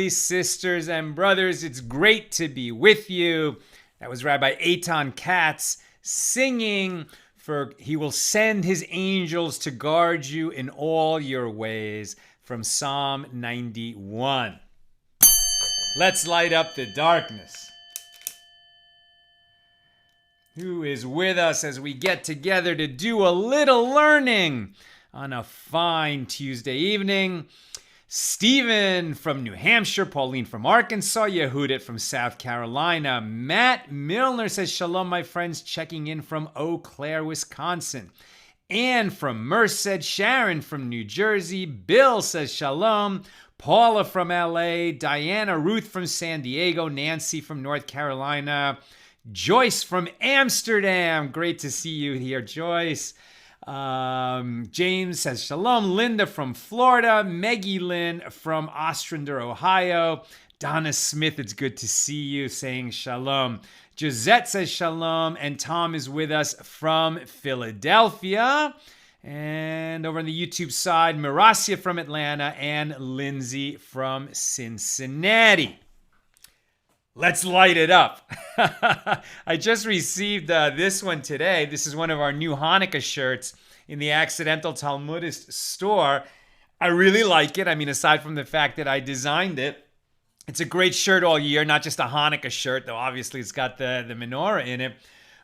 family, sisters, and brothers. It's great to be with you. That was Rabbi Eitan Katz singing for He will send His angels to guard you in all your ways from Psalm 91. Let's light up the darkness. Who is with us as we get together to do a little learning on a fine Tuesday evening? Stephen from New Hampshire, Pauline from Arkansas, Yehudit from South Carolina, Matt Milner says, Shalom, my friends, checking in from Eau Claire, Wisconsin. Anne from Merced, Sharon from New Jersey, Bill says, Shalom, Paula from LA, Diana, Ruth from San Diego, Nancy from North Carolina, Joyce from Amsterdam. Great to see you here, Joyce. James says shalom. Linda from Florida. Meggie Lynn from Ostrander, Ohio. Donna Smith, it's good to see you, saying shalom. Gisette says shalom. And Tom is with us from Philadelphia. And over on the YouTube side, Miracia from Atlanta and Lindsay from Cincinnati. Let's light it up. I just received this one today. This is one of our new Hanukkah shirts in the Accidental Talmudist store. I really like it. I mean, aside from the fact that I designed it, it's a great shirt all year, not just a Hanukkah shirt, though obviously it's got the menorah in it.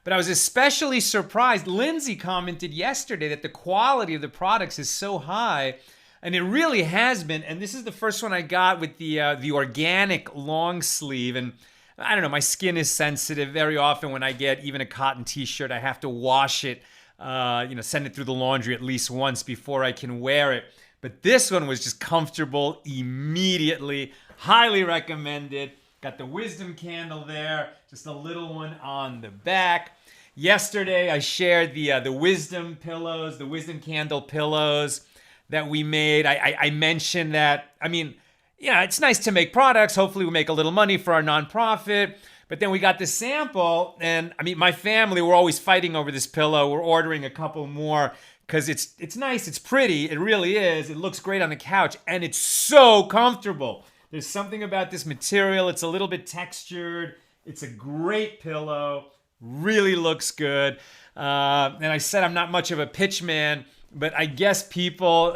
But I was especially surprised. Lindsay commented yesterday that the quality of the products is so high. And it really has been, and this is the first one I got with the organic long sleeve. And I don't know, my skin is sensitive. Very often when I get even a cotton t-shirt, I have to wash it, send it through the laundry at least once before I can wear it. But this one was just comfortable immediately. Highly recommended. Got the wisdom candle there, just a little one on the back. Yesterday I shared the wisdom pillows, the wisdom candle pillows that we made. I mentioned that, it's nice to make products. Hopefully we make a little money for our nonprofit. But then we got the sample, and my family, we're always fighting over this pillow. We're ordering a couple more because it's nice, it's pretty, it really is. It looks great on the couch, and it's so comfortable. There's something about this material. It's a little bit textured. It's a great pillow. Really looks good. And I said I'm not much of a pitch man, but I guess people,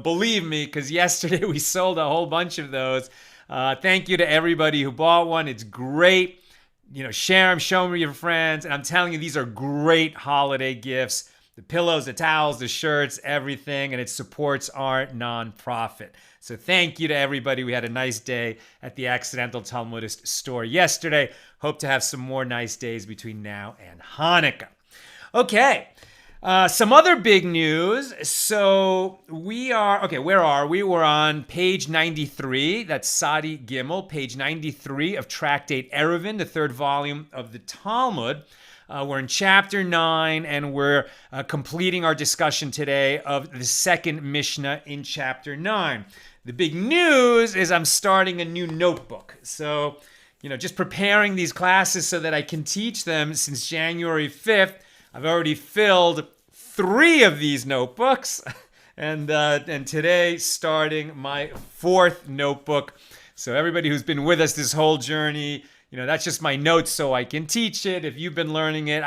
believe me, because yesterday we sold a whole bunch of those. Thank you to everybody who bought one. It's great. Share them, show them to your friends. And I'm telling you, these are great holiday gifts. The pillows, the towels, the shirts, everything. And it supports our nonprofit. So thank you to everybody. We had a nice day at the Accidental Talmudist store yesterday. Hope to have some more nice days between now and Hanukkah. Okay. Some other big news. So where are we? We're on page 93. That's Sadi Gimel, page 93 of Tractate Eruvin, the third volume of the Talmud. We're in chapter 9, and we're completing our discussion today of the second Mishna in chapter 9. The big news is I'm starting a new notebook. So, just preparing these classes so that I can teach them since January 5th. I've already filled 3 of these notebooks, and today starting my 4th notebook. So everybody who's been with us this whole journey, that's just my notes so I can teach it. If you've been learning it,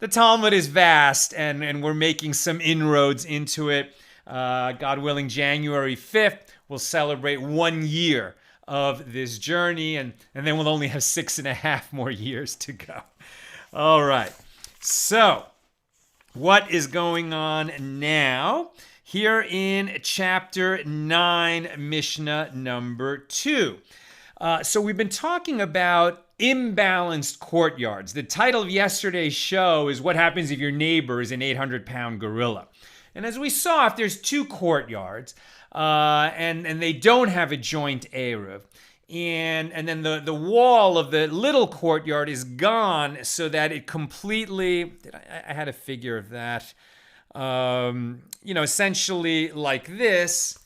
the Talmud is vast, and we're making some inroads into it. God willing, January 5th, we'll celebrate 1 year of this journey, and then we'll only have 6.5 more years to go. All right. So, what is going on now? Here in chapter 9, Mishnah number 2. So we've been talking about imbalanced courtyards. The title of yesterday's show is What Happens If Your Neighbor is an 800-pound gorilla. And as we saw, if there's 2 courtyards and they don't have a joint Eruv, and then the wall of the little courtyard is gone so that it completely, I had a figure of that, essentially like this,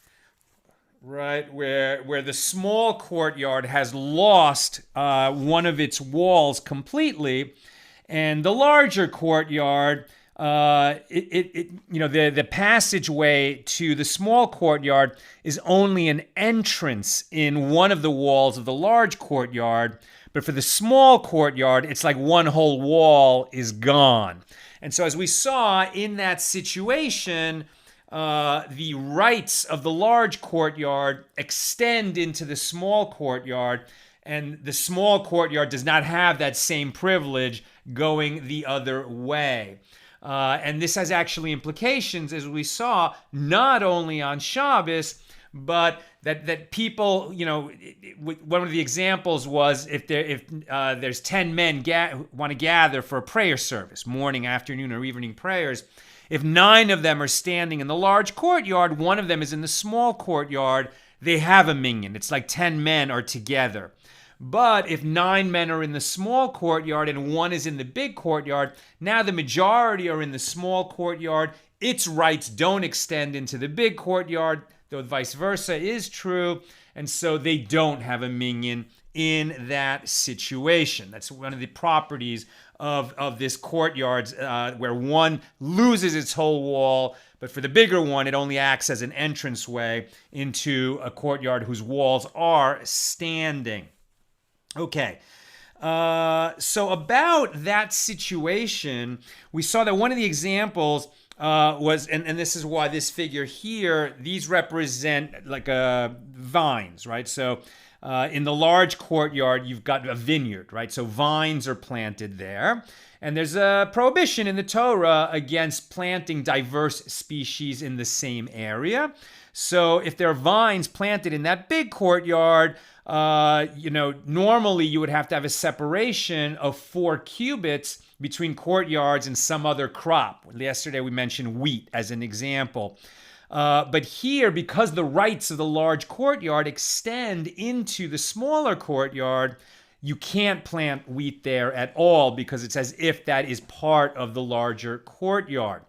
right, where the small courtyard has lost one of its walls completely, and the larger courtyard the passageway to the small courtyard is only an entrance in one of the walls of the large courtyard. But for the small courtyard, it's like one whole wall is gone. And so as we saw in that situation, the rights of the large courtyard extend into the small courtyard, and the small courtyard does not have that same privilege going the other way. And this has actually implications, as we saw, not only on Shabbos, but that people, one of the examples was if there's 10 men want to gather for a prayer service, morning, afternoon, or evening prayers. If 9 of them are standing in the large courtyard, 1 of them is in the small courtyard, they have a minyan. It's like 10 men are together. But if 9 men are in the small courtyard and 1 is in the big courtyard, now the majority are in the small courtyard. Its rights don't extend into the big courtyard, though vice versa is true. And so they don't have a minyan in that situation. That's one of the properties of this courtyard, where one loses its whole wall, but for the bigger one, it only acts as an entranceway into a courtyard whose walls are standing. Okay, so about that situation, we saw that one of the examples was, and this is why this figure here, these represent like vines, right? So in the large courtyard, you've got a vineyard, right? So vines are planted there. And there's a prohibition in the Torah against planting diverse species in the same area. So if there are vines planted in that big courtyard, normally you would have to have a separation of 4 cubits between courtyards and some other crop. Yesterday we mentioned wheat as an example. But here, because the rights of the large courtyard extend into the smaller courtyard, you can't plant wheat there at all because it's as if that is part of the larger courtyard.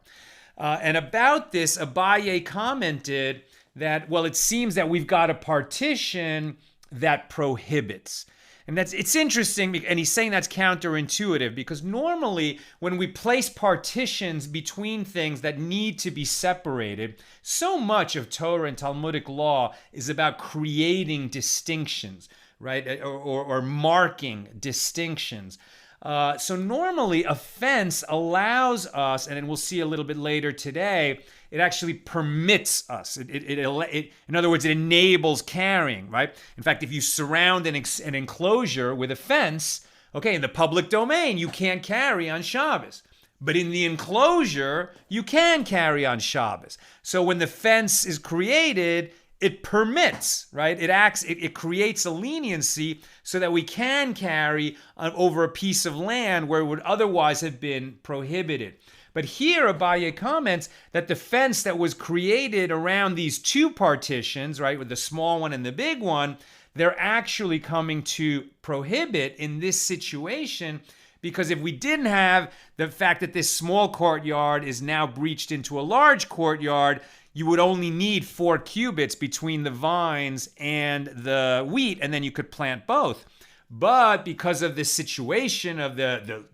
And about this, Abaye commented that, well, it seems that we've got a partition that prohibits. And it's interesting, and he's saying that's counterintuitive, because normally when we place partitions between things that need to be separated, so much of Torah and Talmudic law is about creating distinctions, right? Or marking distinctions. So normally a fence allows us, and we'll see a little bit later today, it actually permits us. In other words, it enables carrying, right? In fact, if you surround an enclosure with a fence, okay, in the public domain, you can't carry on Shabbos. But in the enclosure, you can carry on Shabbos. So when the fence is created, it permits, right? It creates a leniency so that we can carry over a piece of land where it would otherwise have been prohibited. But here, Abaye comments that the fence that was created around these 2 partitions, right, with the small one and the big one, they're actually coming to prohibit in this situation, because if we didn't have the fact that this small courtyard is now breached into a large courtyard, you would only need 4 cubits between the vines and the wheat, and then you could plant both. But because of this situation of the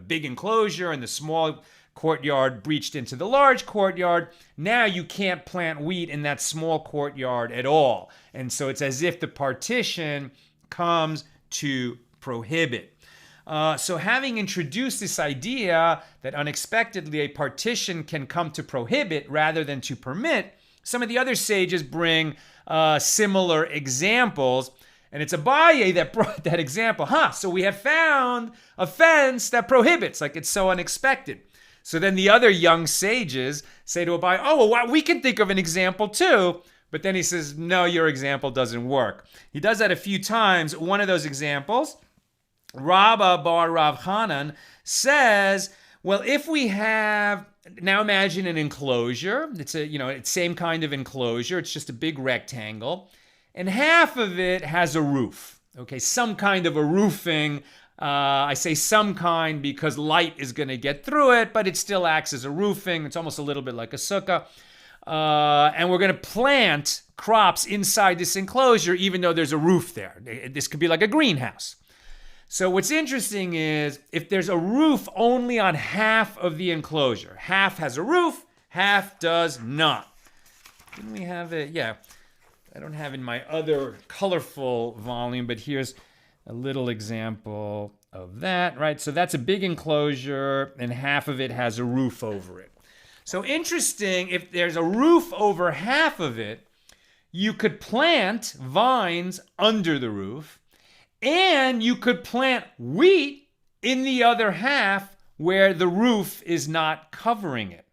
big enclosure and the small courtyard breached into the large courtyard, now you can't plant wheat in that small courtyard at all. And so it's as if the partition comes to prohibit. So having introduced this idea that unexpectedly a partition can come to prohibit rather than to permit, some of the other sages bring similar examples. And it's Abaye that brought that example. So we have found a fence that prohibits, like it's so unexpected. So then the other young sages say to Abaye, we can think of an example too. But then he says, no, your example doesn't work. He does that a few times. One of those examples, Rabba bar Rav Hanan says, well, if we have, now imagine an enclosure. It's same kind of enclosure. It's just a big rectangle. And half of it has a roof. Okay, some kind of a roofing. I say some kind because light is going to get through it, but it still acts as a roofing. It's almost a little bit like a sukkah. And we're going to plant crops inside this enclosure, even though there's a roof there. This could be like a greenhouse. So what's interesting is if there's a roof only on half of the enclosure, half has a roof, half does not. Didn't we have it? Yeah. I don't have in my other colorful volume, but here's a little example of that, right? So that's a big enclosure and half of it has a roof over it. So interesting, if there's a roof over half of it, you could plant vines under the roof and you could plant wheat in the other half where the roof is not covering it.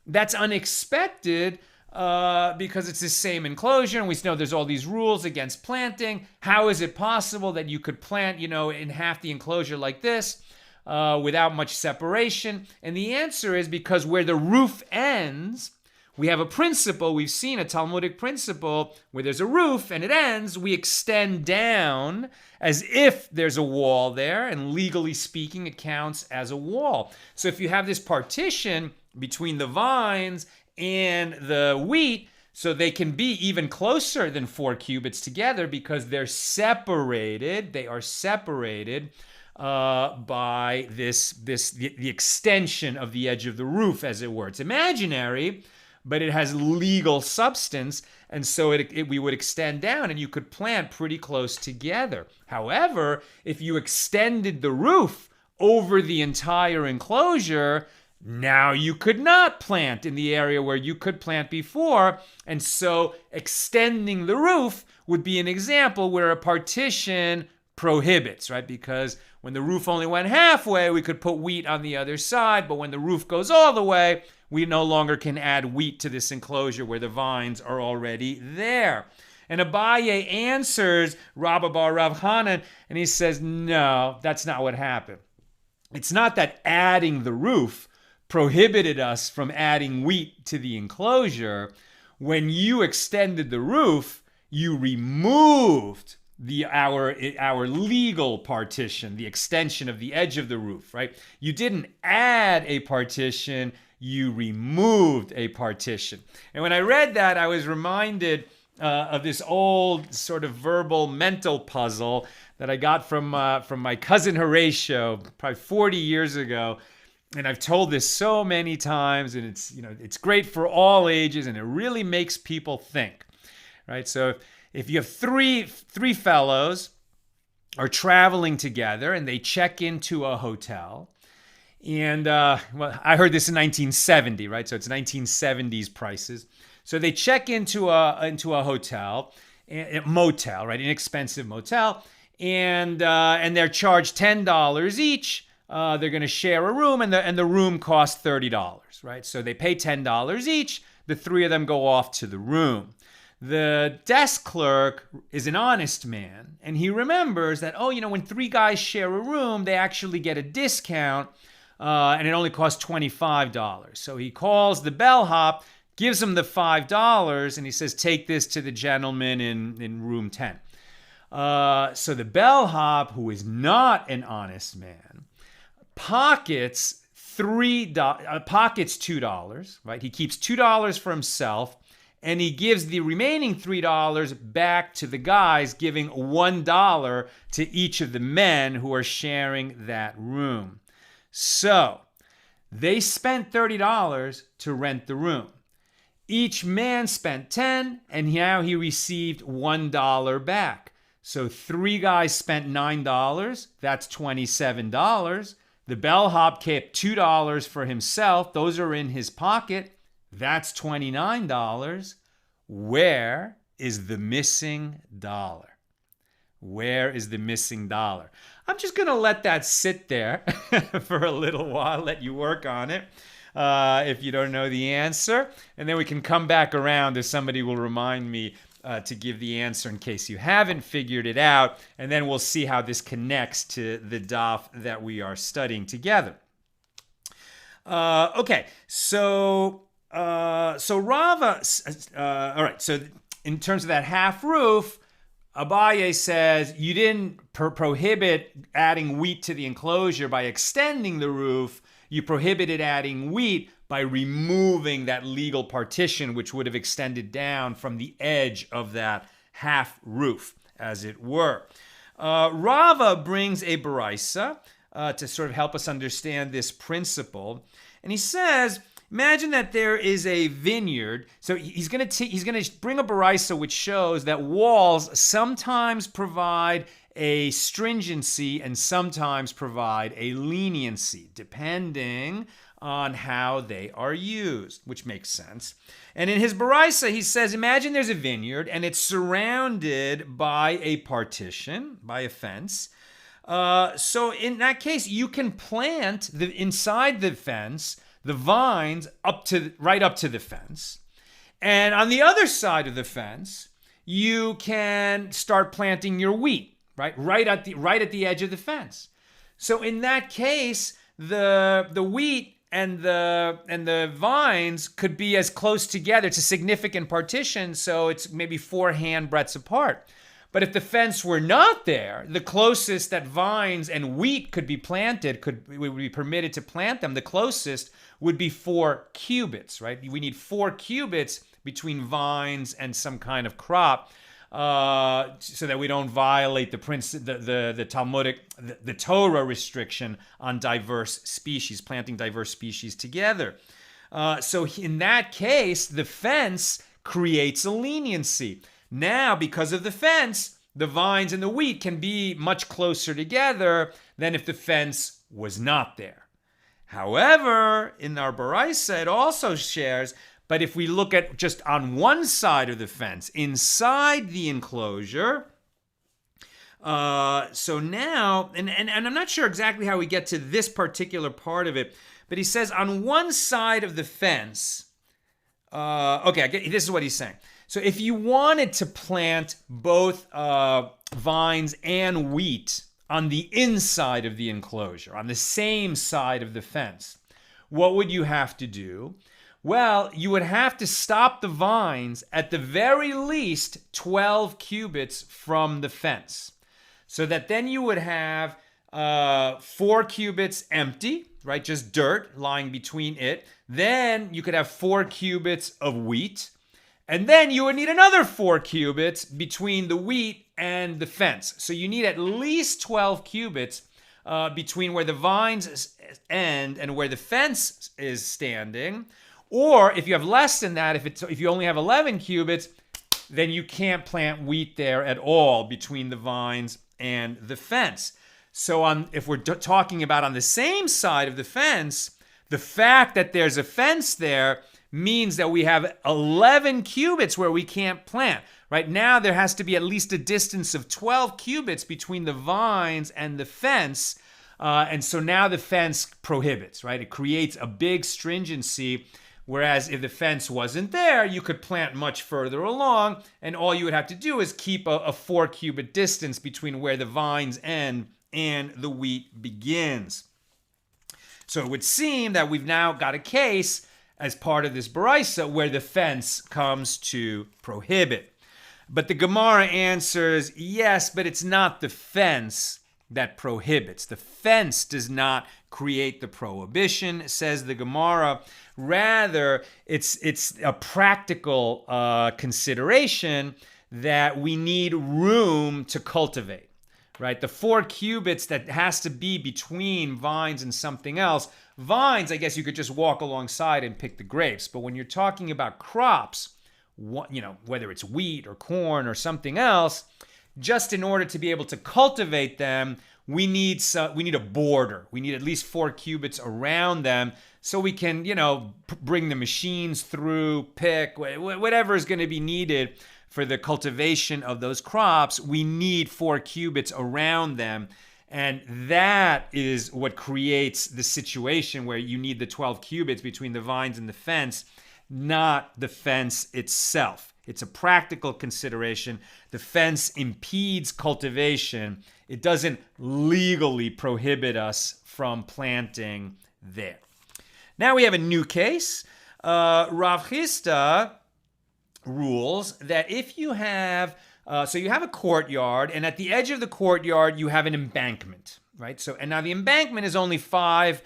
That's unexpected because it's the same enclosure and we know there's all these rules against planting. How is it possible that you could plant, in half the enclosure like this without much separation? And the answer is because where the roof ends, we have a principle, we've seen a Talmudic principle where there's a roof and it ends, we extend down as if there's a wall there, and legally speaking, it counts as a wall. So if you have this partition between the vines and the wheat, so they can be even closer than 4 cubits together because they're separated. They are separated by the extension of the edge of the roof, as it were. It's imaginary, but it has legal substance, and so we would extend down, and you could plant pretty close together. However, if you extended the roof over the entire enclosure, now you could not plant in the area where you could plant before, and so extending the roof would be an example where a partition prohibits, right? Because when the roof only went halfway, we could put wheat on the other side, but when the roof goes all the way, we no longer can add wheat to this enclosure where the vines are already there. And Abaye answers Rabba bar Rav Hanan, and he says, no, that's not what happened. It's not that adding the roof prohibited us from adding wheat to the enclosure. When you extended the roof, you removed our legal partition, the extension of the edge of the roof, right? You didn't add a partition, you removed a partition. And when I read that, I was reminded of this old sort of verbal mental puzzle that I got from my cousin Horatio probably 40 years ago. And I've told this so many times, and it's great for all ages, and it really makes people think, right? So if you have three fellows are traveling together and they check into a hotel, and I heard this in 1970, right? So it's 1970s prices. So they check into a hotel, a motel, right? Inexpensive motel, and they're charged $10 each. They're going to share a room, and the room costs $30, right? So they pay $10 each. The three of them go off to the room. The desk clerk is an honest man, and he remembers that, when 3 guys share a room, they actually get a discount, and it only costs $25. So he calls the bellhop, gives him the $5, and he says, take this to the gentleman in room 10. So the bellhop, who is not an honest man, pockets $2, right? He keeps $2 for himself, and he gives the remaining $3 back to the guys, giving $1 to each of the men who are sharing that room. So they spent $30 to rent the room. Each man spent $10, and now he received $1 back. So 3 guys spent $9. That's $27. The bellhop kept $2 for himself. Those are in his pocket. That's $29. Where is the missing dollar? Where is the missing dollar? I'm just going to let that sit there for a little while, let you work on it if you don't know the answer. And then we can come back around if somebody will remind me to give the answer in case you haven't figured it out. And then we'll see how this connects to the daf that we are studying together. Okay, so Rava, all right, so in terms of that half roof, Abaye says you didn't prohibit adding wheat to the enclosure by extending the roof. You prohibited adding wheat by removing that legal partition, which would have extended down from the edge of that half roof, as it were. Rava brings a baraisa to sort of help us understand this principle. And he says, imagine that there is a vineyard. So he's going to bring a baraisa which shows that walls sometimes provide a stringency and sometimes provide a leniency, depending on how they are used, which makes sense. And in his baraisa, he says, imagine there's a vineyard and it's surrounded by a partition, by a fence. So in that case, you can plant inside the fence the vines right up to the fence. And on the other side of the fence, you can start planting your wheat, right at the edge of the fence. So in that case, the wheat and the vines could be as close together. It's a significant partition, so it's maybe 4 handbreadths apart. But if the fence were not there, the closest that vines and wheat could be planted, would be permitted to plant them, the closest would be 4 cubits, right? We need 4 cubits between vines and some kind of crop, so that we don't violate the Talmudic, the Torah restriction on diverse species, planting diverse species together. So in that case, the fence creates a leniency. Now, because of the fence, the vines and the wheat can be much closer together than if the fence was not there. However, in our baraisa, it also shares, but if we look at just on one side of the fence, inside the enclosure, so now, and I'm not sure exactly how we get to this particular part of it, but he says on one side of the fence, this is what he's saying. So if you wanted to plant both vines and wheat on the inside of the enclosure, on the same side of the fence, what would you have to do? Well, you would have to stop the vines at the very least 12 cubits from the fence. So that then you would have 4 cubits empty, right? Just dirt lying between it. Then you could have 4 cubits of wheat. And then you would need another 4 cubits between the wheat and the fence. So you need at least 12 cubits between where the vines end and where the fence is standing. Or if you have less than that, if you only have 11 cubits, then you can't plant wheat there at all between the vines and the fence. So if we're talking about on the same side of the fence, the fact that there's a fence there means that we have 11 cubits where we can't plant. Right now, there has to be at least a distance of 12 cubits between the vines and the fence. And so now the fence prohibits, right? It creates a big stringency. Whereas if the fence wasn't there, you could plant much further along, and all you would have to do is keep a 4 cubit distance between where the vines end and the wheat begins. So it would seem that we've now got a case as part of this baraisa where the fence comes to prohibit. But the Gemara answers, yes, but it's not the fence that prohibits. The fence does not create the prohibition, says the Gemara. Rather, it's a practical consideration that we need room to cultivate, right? The 4 cubits that has to be between vines and something else. Vines, I guess you could just walk alongside and pick the grapes. But when you're talking about crops, whether it's wheat or corn or something else, just in order to be able to cultivate them, we need a border. We need at least 4 cubits around them so we can, bring the machines through, pick, whatever is going to be needed for the cultivation of those crops. We need 4 cubits around them. And that is what creates the situation where you need the 12 cubits between the vines and the fence, not the fence itself. It's a practical consideration. The fence impedes cultivation. It doesn't legally prohibit us from planting there. Now we have a new case. Rav Chisda rules that if you have, so you have a courtyard, and at the edge of the courtyard you have an embankment, right? So, and now the embankment is only 5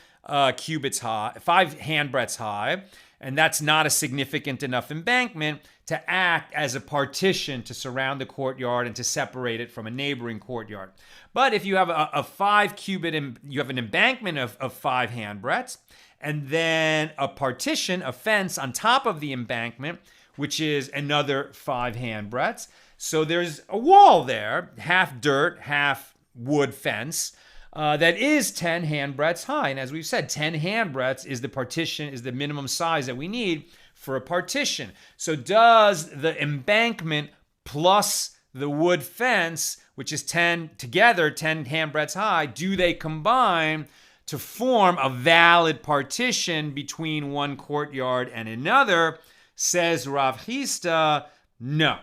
cubits high, 5 handbreadths high, And that's not a significant enough embankment to act as a partition to surround the courtyard and to separate it from a neighboring courtyard. But if you have a 5 cubit, you have an embankment of 5 handbreadths, and then a partition, a fence on top of the embankment, which is another 5 handbreadths. So there's a wall there, half dirt, half wood fence, that is 10 handbreadths high. And as we've said, 10 handbreadths is the partition, is the minimum size that we need for a partition. So does the embankment plus the wood fence, which is 10 together, 10 handbreadths high, do they combine to form a valid partition between one courtyard and another? Says Rav Chisda, no,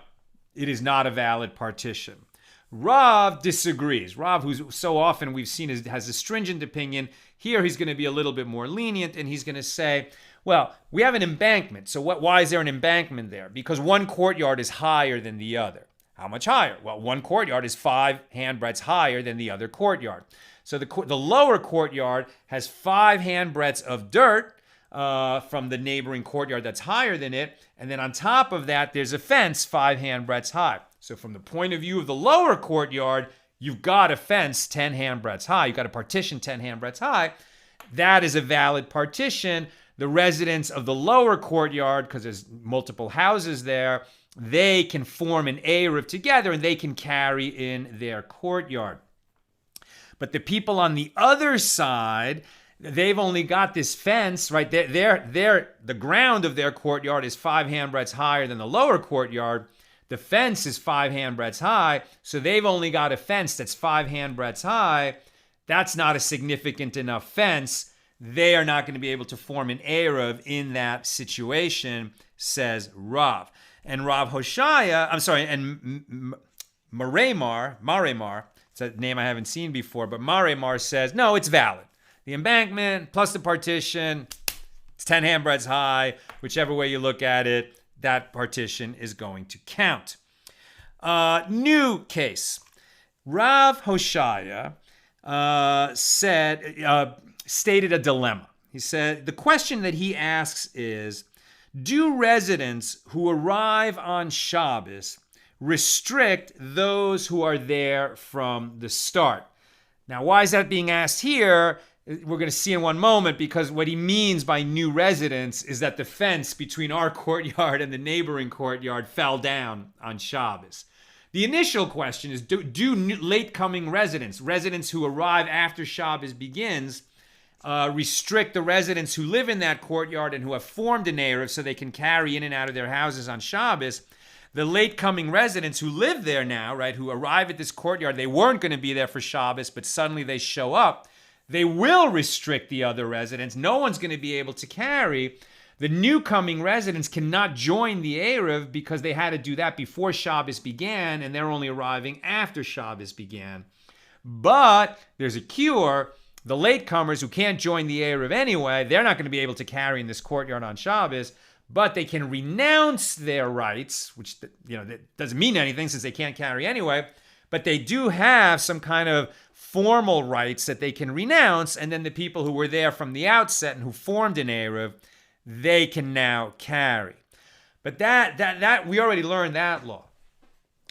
it is not a valid partition. Rav disagrees. Rav, who's so often we've seen has a stringent opinion, here he's going to be a little bit more lenient, and he's going to say, well, we have an embankment. So why is there an embankment there? Because one courtyard is higher than the other. How much higher? Well, one courtyard is 5 handbreadths higher than the other courtyard. So the lower courtyard has 5 handbreadths of dirt from the neighboring courtyard that's higher than it. And then on top of that, there's a fence 5 handbreadths high. So from the point of view of the lower courtyard, you've got a fence 10 handbreadths high. You've got a partition 10 handbreadths high. That is a valid partition. The residents of the lower courtyard, because there's multiple houses there, they can form an Eruv together and they can carry in their courtyard. But the people on the other side, they've only got this fence, right? The ground of their courtyard is 5 handbreadths higher than the lower courtyard. The fence is 5 handbreadths high, so they've only got a fence that's 5 handbreadths high. That's not a significant enough fence. They are not going to be able to form an Eruv in that situation, says Rav. And Rav Hoshaya, and Maremar, it's a name I haven't seen before, but Maremar says, no, it's valid. The embankment plus the partition, it's 10 handbreadths high. Whichever way you look at it, that partition is going to count. New case. Rav Hoshaya stated a dilemma. He said, the question that he asks is, do residents who arrive on Shabbos restrict those who are there from the start? Now, why is that being asked here? We're going to see in one moment, because what he means by new residents is that the fence between our courtyard and the neighboring courtyard fell down on Shabbos. The initial question is, do late-coming residents who arrive after Shabbos begins, restrict the residents who live in that courtyard and who have formed an Eruv so they can carry in and out of their houses on Shabbos? The late-coming residents who live there now, right, who arrive at this courtyard, they weren't going to be there for Shabbos, but suddenly they show up. They will restrict the other residents. No one's going to be able to carry. The new-coming residents cannot join the Eruv because they had to do that before Shabbos began, and they're only arriving after Shabbos began. But there's a cure. The latecomers who can't join the Eruv anyway, they're not going to be able to carry in this courtyard on Shabbos, but they can renounce their rights, which that doesn't mean anything since they can't carry anyway, but they do have some kind of formal rights that they can renounce, and then the people who were there from the outset and who formed an Eruv, they can now carry. But that we already learned that law.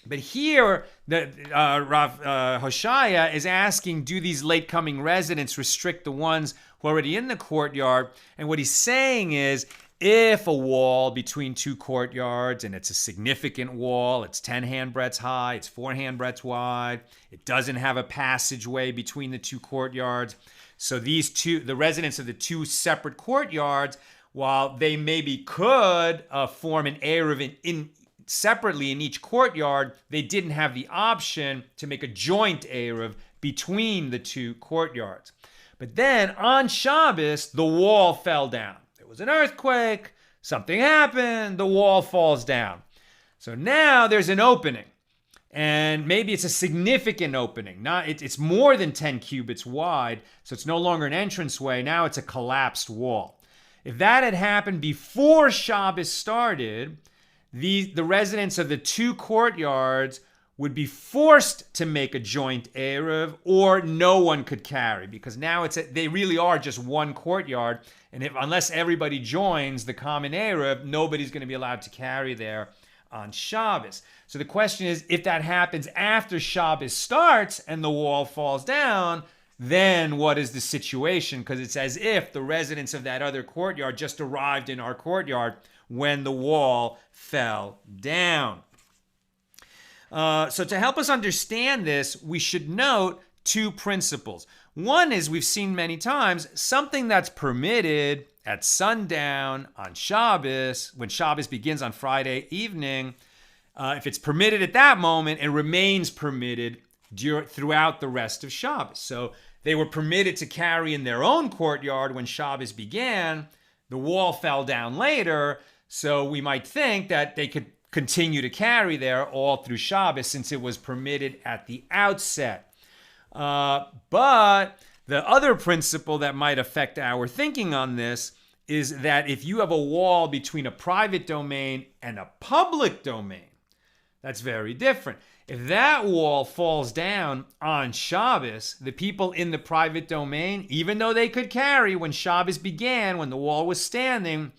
But here, Rav Hoshaya is asking, do these late-coming residents restrict the ones who are already in the courtyard? And what he's saying is, if a wall between two courtyards, and it's a significant wall, it's 10 handbreadths high, it's 4 handbreadths wide, it doesn't have a passageway between the two courtyards, so the residents of the two separate courtyards, while they maybe could form an Eruv separately in each courtyard, they didn't have the option to make a joint Eruv between the two courtyards. But then on Shabbos, the wall fell down. There was an earthquake, something happened, the wall falls down. So now there's an opening, and maybe it's a significant opening. It's more than 10 cubits wide, so it's no longer an entranceway. Now it's a collapsed wall. If that had happened before Shabbos started, the residents of the two courtyards would be forced to make a joint Eruv, or no one could carry, because now they really are just one courtyard, and unless everybody joins the common Eruv, nobody's going to be allowed to carry there on Shabbos. So the question is, if that happens after Shabbos starts and the wall falls down, then what is the situation? Because it's as if the residents of that other courtyard just arrived in our courtyard when the wall fell down. So to help us understand this, we should note two principles. One is, we've seen many times, something that's permitted at sundown on Shabbos, when Shabbos begins on Friday evening, if it's permitted at that moment, it remains permitted throughout the rest of Shabbos. So they were permitted to carry in their own courtyard when Shabbos began. The wall fell down later, so we might think that they could continue to carry there all through Shabbos since it was permitted at the outset. But the other principle that might affect our thinking on this is that if you have a wall between a private domain and a public domain, that's very different. If that wall falls down on Shabbos, the people in the private domain, even though they could carry when Shabbos began, when the wall was standing,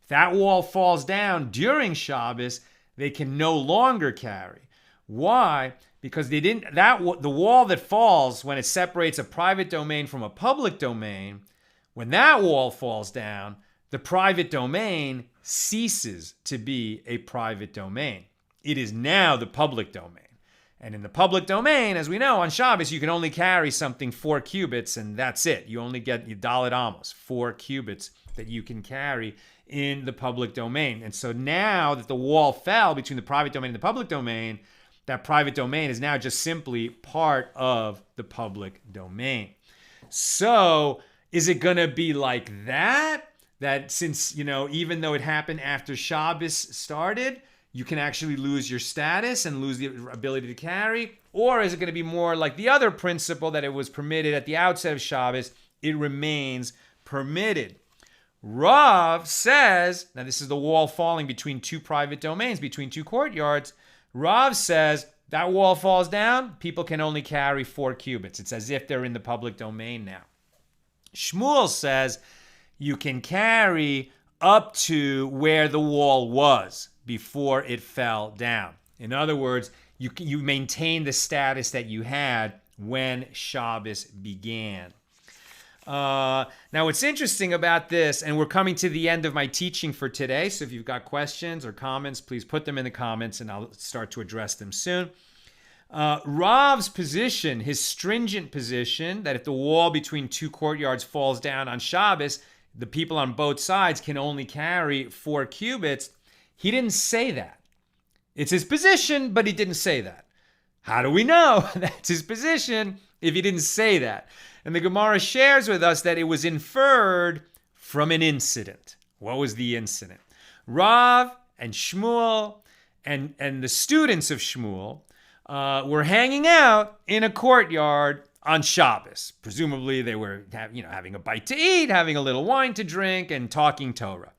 if that wall falls down during Shabbos, they can no longer carry. Why? Because the wall that falls when it separates a private domain from a public domain, when that wall falls down, the private domain ceases to be a private domain. It is now the public domain. And in the public domain, as we know, on Shabbos, you can only carry something 4 cubits, and that's it. You only get Dalet Amos, 4 cubits that you can carry in the public domain. And so now that the wall fell between the private domain and the public domain, that private domain is now just simply part of the public domain. So is it going to be like that? That since, even though it happened after Shabbos started, you can actually lose your status and lose the ability to carry? Or is it going to be more like the other principle that it was permitted at the outset of Shabbos? It remains permitted. Rav says, now this is the wall falling between two private domains, between two courtyards. Rav says that wall falls down, people can only carry 4 cubits. It's as if they're in the public domain now. Shmuel says you can carry up to where the wall was before it fell down. In other words, you maintain the status that you had when Shabbos began. Now, what's interesting about this, and we're coming to the end of my teaching for today, so if you've got questions or comments, please put them in the comments and I'll start to address them soon. Rav's position, his stringent position, that if the wall between two courtyards falls down on Shabbos, the people on both sides can only carry 4 cubits. He didn't say that. It's his position, but he didn't say that. How do we know that's his position if he didn't say that? And the Gemara shares with us that it was inferred from an incident. What was the incident? Rav and Shmuel and the students of Shmuel were hanging out in a courtyard on Shabbos. Presumably they were having a bite to eat, having a little wine to drink, and talking Torah.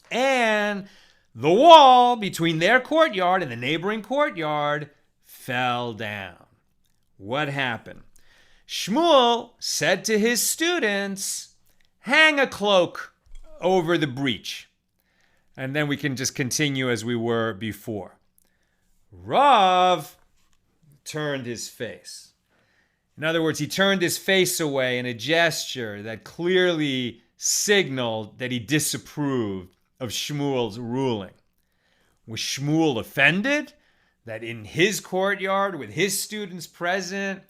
And the wall between their courtyard and the neighboring courtyard fell down. What happened? Shmuel said to his students, hang a cloak over the breach. And then we can just continue as we were before. Rav turned his face. In other words, he turned his face away in a gesture that clearly signaled that he disapproved of Shmuel's ruling. Was Shmuel offended that in his courtyard, with his students present,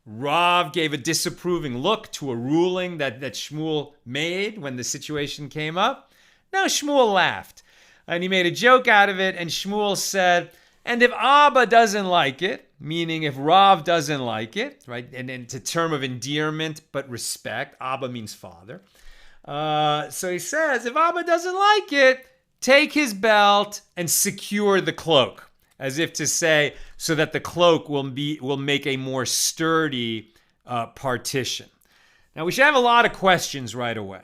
Rav gave a disapproving look to a ruling that Shmuel made when the situation came up? No, Shmuel laughed. And he made a joke out of it, and Shmuel said, and if Abba doesn't like it, meaning if Rav doesn't like it, right? And it's a term of endearment, but respect. Abba means father. So he says, if Abba doesn't like it, take his belt and secure the cloak. As if to say, so that the cloak will make a more sturdy partition. Now, we should have a lot of questions right away.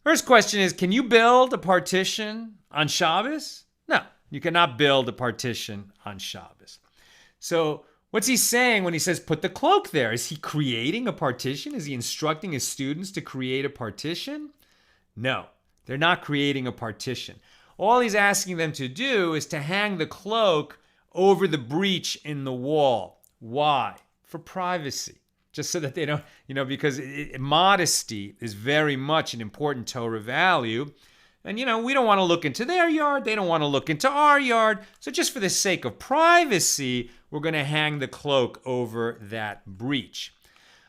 First question is, can you build a partition on Shabbos? No, you cannot build a partition on Shabbos. So what's he saying when he says put the cloak there? Is he creating a partition? Is he instructing his students to create a partition? No, they're not creating a partition. All he's asking them to do is to hang the cloak over the breach in the wall. Why? For privacy. Just so that they don't, because modesty is very much an important Torah value. And, we don't want to look into their yard. They don't want to look into our yard. So just for the sake of privacy, we're going to hang the cloak over that breach.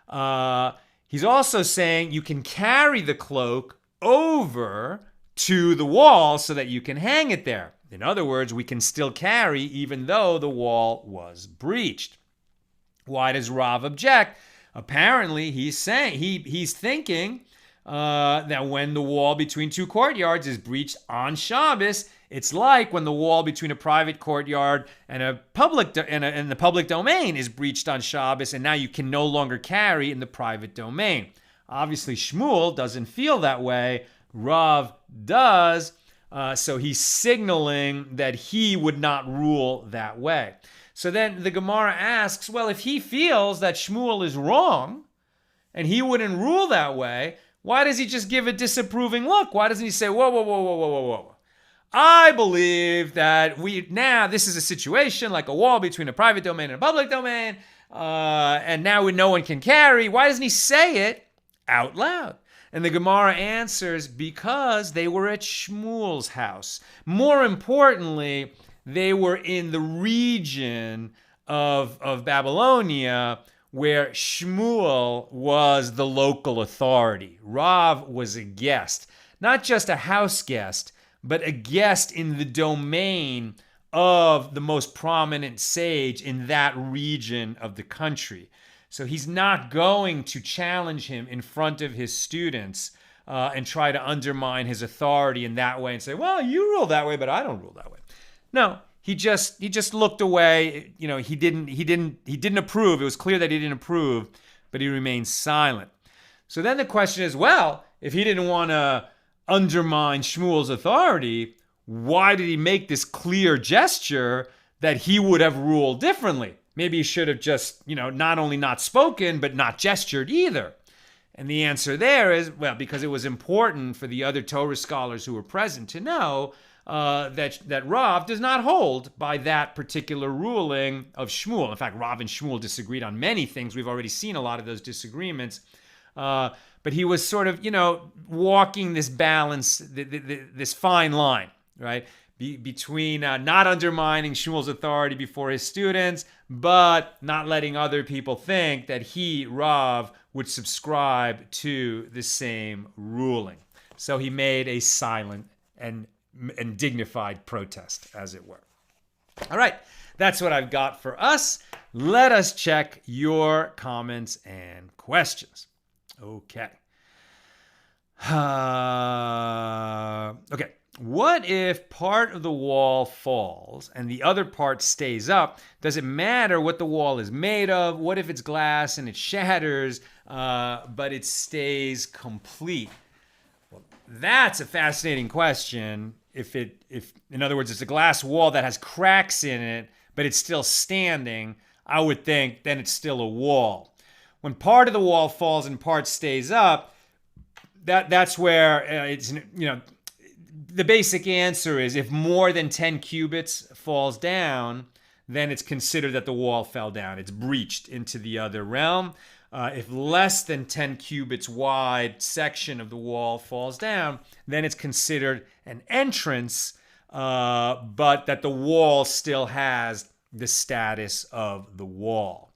He's also saying you can carry the cloak over to the wall so that you can hang it there. In other words, we can still carry even though the wall was breached. Why does Rav object? Apparently, he's thinking that when the wall between two courtyards is breached on Shabbos, it's like when the wall between a private courtyard and a public and the public domain is breached on Shabbos, and now you can no longer carry in the private domain. Obviously, Shmuel doesn't feel that way. Rav does, so he's signaling that he would not rule that way. So then the Gemara asks, well, if he feels that Shmuel is wrong and he wouldn't rule that way, why does he just give a disapproving look? Why doesn't he say, whoa. I believe that this is a situation like a wall between a private domain and a public domain, and now no one can carry. Why doesn't he say it out loud? And the Gemara answers, because they were at Shmuel's house. More importantly, they were in the region of Babylonia where Shmuel was the local authority. Rav was a guest, not just a house guest, but a guest in the domain of the most prominent sage in that region of the country. So he's not going to challenge him in front of his students and try to undermine his authority in that way and say, well, you rule that way, but I don't rule that way. No, he just looked away. He didn't approve. It was clear that he didn't approve, but he remained silent. So then the question is, well, if he didn't want to undermine Shmuel's authority, why did he make this clear gesture that he would have ruled differently? Maybe he should have just, not only not spoken, but not gestured either. And the answer there is, well, because it was important for the other Torah scholars who were present to know that Rav does not hold by that particular ruling of Shmuel. In fact, Rav and Shmuel disagreed on many things. We've already seen a lot of those disagreements. But he was sort of, walking this balance, this fine line, right? Between not undermining Shmuel's authority before his students, but not letting other people think that he, Rav, would subscribe to the same ruling. So he made a silent and dignified protest, as it were. All right, that's what I've got for us. Let us check your comments and questions. Okay. Okay. What if part of the wall falls and the other part stays up? Does it matter what the wall is made of? What if it's glass and it shatters, but it stays complete? Well, that's a fascinating question. If in other words, it's a glass wall that has cracks in it, but it's still standing, I would think then it's still a wall. When part of the wall falls and part stays up, that's where it's, the basic answer is if more than 10 cubits falls down, then it's considered that the wall fell down. It's breached into the other realm. If less than 10 cubits wide section of the wall falls down, then it's considered an entrance, but that the wall still has the status of the wall.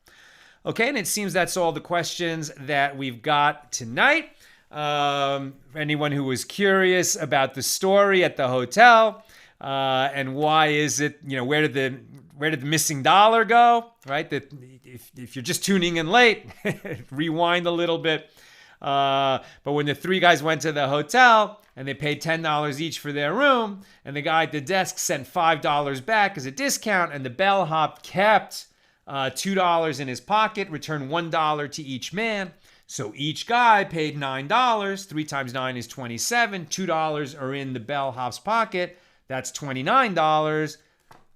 Okay, and it seems that's all the questions that we've got tonight. Anyone who was curious about the story at the hotel, and why is it, where did the missing dollar go, right? If you're just tuning in late, rewind a little bit. But when the three guys went to the hotel and they paid $10 each for their room, and the guy at the desk sent $5 back as a discount, and the bellhop kept $2 in his pocket, returned $1 to each man. So each guy paid $9. 3 times 9 is 27. $2 are in the bellhop's pocket. That's $29.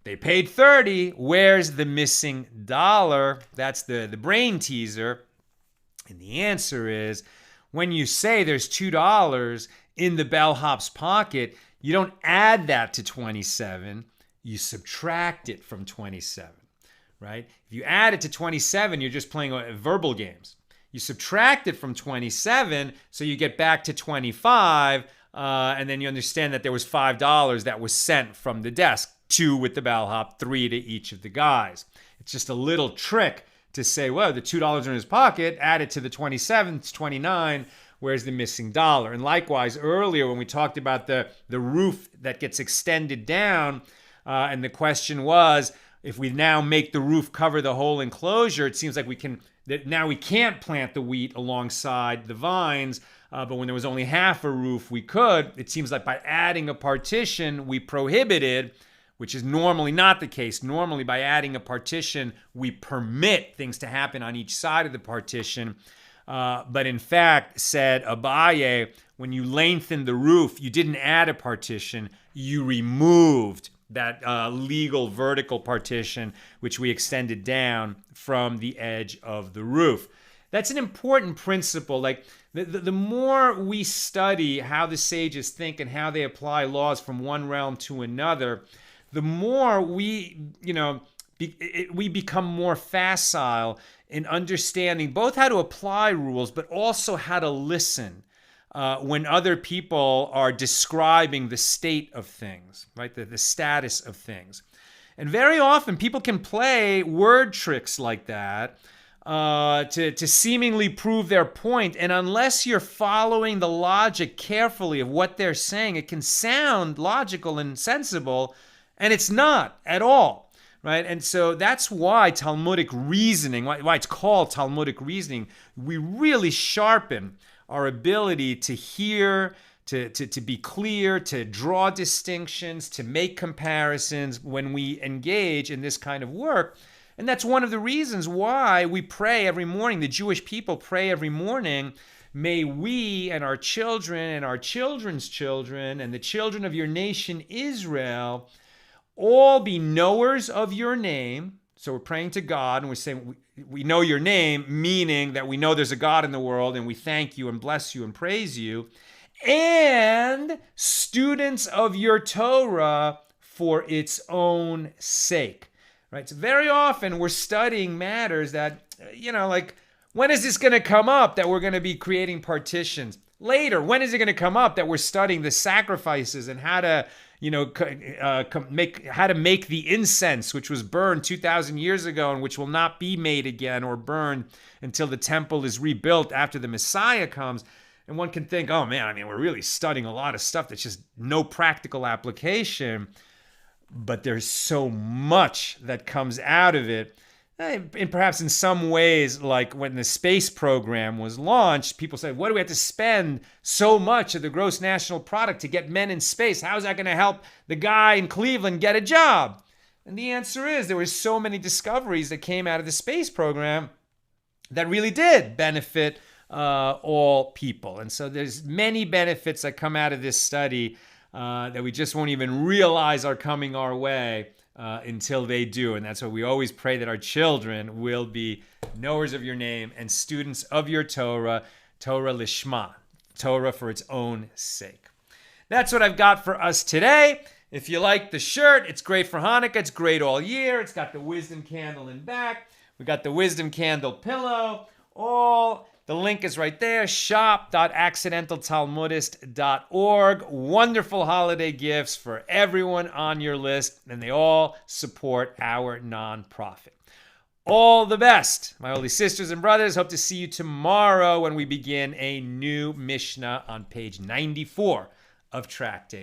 They paid 30. Where's the missing dollar? That's the brain teaser. And the answer is, when you say there's $2 in the bellhop's pocket, you don't add that to 27. You subtract it from 27, right? If you add it to 27, you're just playing verbal games. You subtract it from 27, so you get back to 25, and then you understand that there was $5 that was sent from the desk, 2 with the bellhop, 3 to each of the guys. It's just a little trick to say, well, the $2 in his pocket, add it to the 27, it's 29, where's the missing dollar? And likewise, earlier when we talked about the roof that gets extended down, and the question was, if we now make the roof cover the whole enclosure, it seems like now we can't plant the wheat alongside the vines, but when there was only half a roof, we could. It seems like by adding a partition, we prohibited, which is normally not the case. Normally, by adding a partition, we permit things to happen on each side of the partition. But in fact, said Abaye, when you lengthened the roof, you didn't add a partition, you removed that legal vertical partition, which we extended down from the edge of the roof. That's an important principle. Like the more we study how the sages think and how they apply laws from one realm to another, the more we become more facile in understanding both how to apply rules, but also how to listen when other people are describing the state of things, right? The status of things. And very often people can play word tricks like that to seemingly prove their point. And unless you're following the logic carefully of what they're saying, it can sound logical and sensible, and it's not at all, right? And so that's why Talmudic reasoning, why it's called Talmudic reasoning, we really sharpen our ability to hear, to be clear, to draw distinctions, to make comparisons when we engage in this kind of work. And that's one of the reasons why we pray every morning. The Jewish people pray every morning, may we and our children and our children's children and the children of your nation Israel all be knowers of your name. So we're praying to God and we're saying, we know your name, meaning that we know there's a God in the world and we thank you and bless you and praise you. And students of your Torah for its own sake, right? So very often we're studying matters that, like, when is this going to come up that we're going to be creating partitions? Later, when is it going to come up that we're studying the sacrifices and how to make the incense, which was burned 2,000 years ago and which will not be made again or burned until the temple is rebuilt after the Messiah comes. And one can think, oh man, we're really studying a lot of stuff that's just no practical application. But there's so much that comes out of it. And perhaps in some ways, like when the space program was launched, people said, what do we have to spend so much of the gross national product to get men in space? How is that going to help the guy in Cleveland get a job? And the answer is there were so many discoveries that came out of the space program that really did benefit all people. And so there's many benefits that come out of this study that we just won't even realize are coming our way until they do. And that's why we always pray that our children will be knowers of your name and students of your Torah, Torah lishma, Torah for its own sake. That's what I've got for us today. If you like the shirt, it's great for Hanukkah. It's great all year. It's got the wisdom candle in back. We got the wisdom candle pillow. The link is right there, shop.accidentaltalmudist.org. Wonderful holiday gifts for everyone on your list, and they all support our nonprofit. All the best, my holy sisters and brothers. Hope to see you tomorrow when we begin a new Mishnah on page 94 of Tractate.